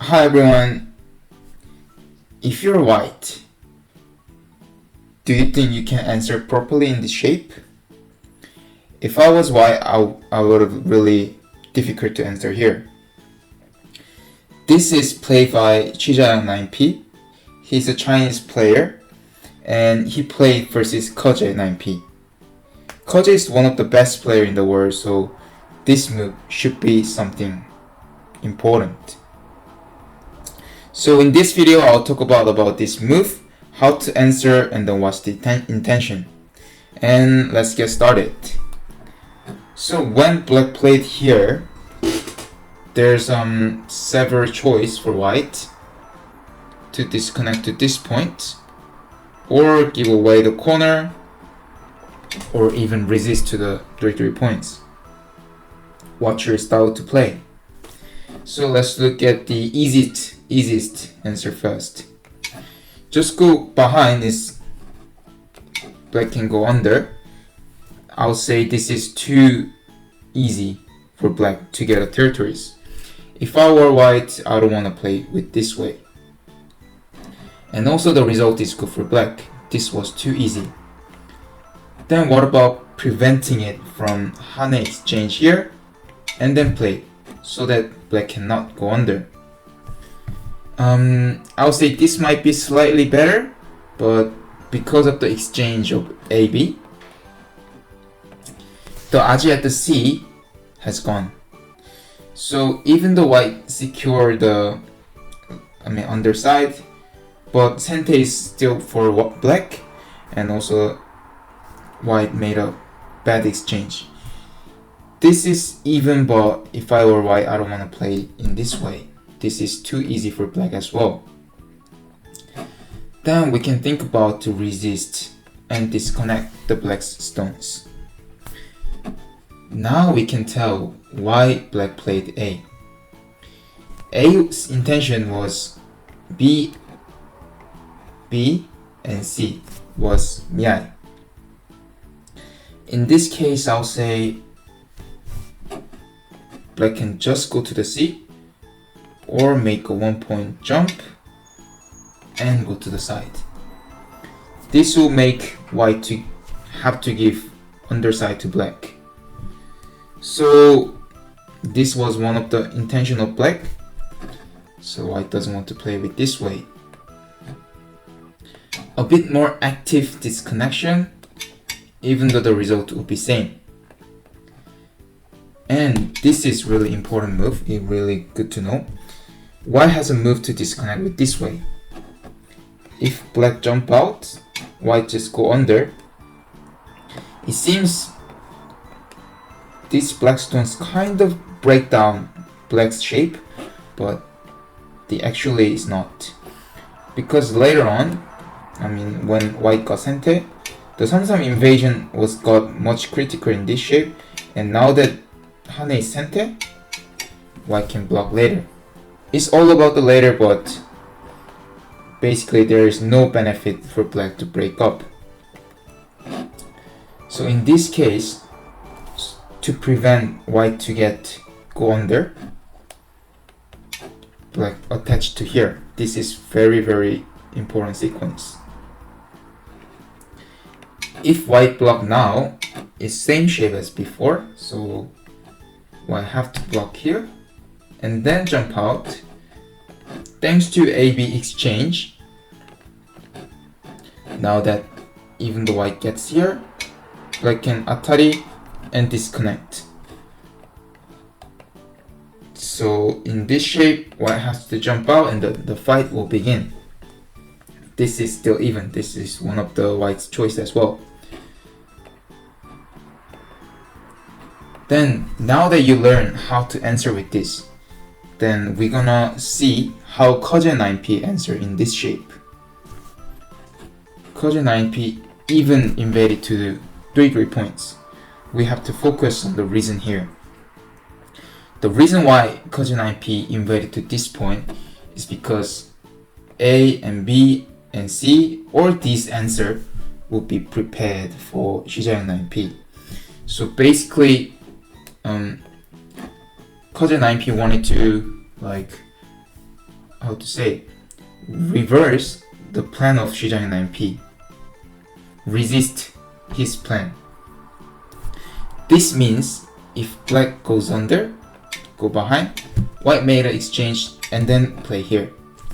Hi everyone. If you're white, do you think you can answer properly in this shape? If I was white, I would have really difficult to answer here. This is played by Chijayang 9P. He's a Chinese player and he played versus Koje 9P. Koje is one of the best players in the world, so this move should be something important. So in this video, I'll talk about this move, how to answer, and then what's the intention. And let's get started. So when black played here, there's several choice for white to disconnect to this point, or give away the corner, or even resist to the 3 points. What's your style to play? So let's look at the easiest answer first. Just go behind is black can go under. I'll say this is too easy for black to get a territories. If I were white, I don't want to play with this way. And also the result is good for black. This was too easy. Then what about preventing it from Hane exchange here and then play so that black cannot go under? I'll say this might be slightly better, but because of the exchange of AB, the aji at the C has gone. So even though white secured the underside, but sente is still for black, and also white made a bad exchange. This is even, but if I were white, I don't want to play in this way. This is too easy for black as well. Then we can think about to resist and disconnect the black's stones. Now we can tell why black played A. A's intention was B, and C was miai. In this case, I'll say black can just go to the C or make a 1-point jump and go to the side. This will make white to have to give underside to black. So this was one of the intention of black. So white doesn't want to play with this way. A bit more active disconnection, even though the result will be same. And this is really important move. It's really good to know. White has a move to disconnect with this way. If black jump out, white just go under. It seems these black stones kind of break down black's shape, but they actually is not. Because later on, when white got sente, the Samsam invasion was got much critical in this shape, and now that Hane is sente, white can block later. It's all about the later, but basically there is no benefit for black to break up. So in this case, to prevent white to go under, black attached to here. This is very important sequence. If white block now, it's same shape as before, so white have to block here and then jump out. Thanks to AB exchange, now that even the white gets here, black can atari and disconnect. So in this shape, white has to jump out and the fight will begin. This is still even. This is one of the white's choice as well. Then now that you learn how to answer with this, then we're gonna see how Koje 9P answer in this shape. Koje 9P even invaded to the 3 points. We have to focus on the reason here. The reason why Koje 9P invaded to this point is because A and B and C or D's answer will be prepared for Chijayang 9P. So basically, Koje 9P wanted to how to say, reverse the plan of Shujang 9p, resist his plan. This means if black goes under, go behind, white made an exchange and then play here.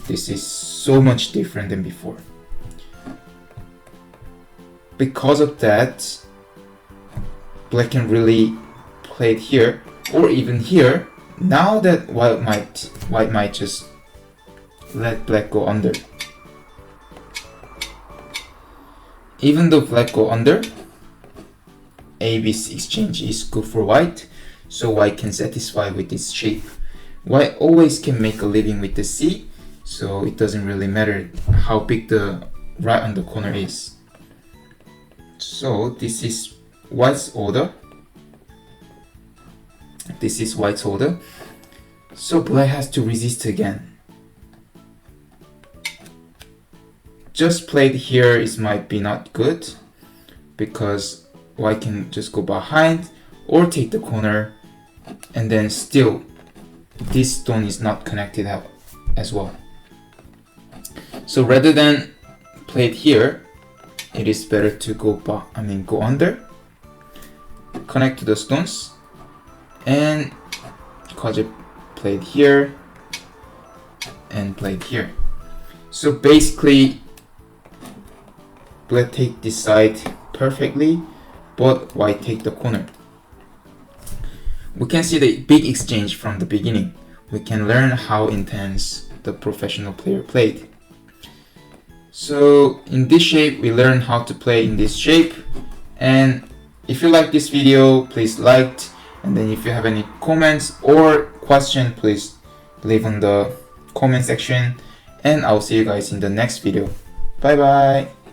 This is so much different than before. Because of that, black can really play it here or even here. Now that white might just let black go under. Even though black go under, ABC exchange is good for white, so white can satisfy with this shape. White always can make a living with the C, so it doesn't really matter how big the right on the corner is. So this is white's order. This is white's order. So black has to resist again. Just played here is might be not good because white can just go behind or take the corner, and then still this stone is not connected out as well. So rather than play it here, it is better to go under, connect to the stones, and Koje played here and played here. So basically black take this side perfectly, but white take the corner. We can see the big exchange from the beginning. We can learn how intense the professional player played. So in this shape, we learn how to play in this shape. And if you like this video, please like. And then if you have any comments or question, please leave in the comment section. And I'll see you guys in the next video. Bye bye.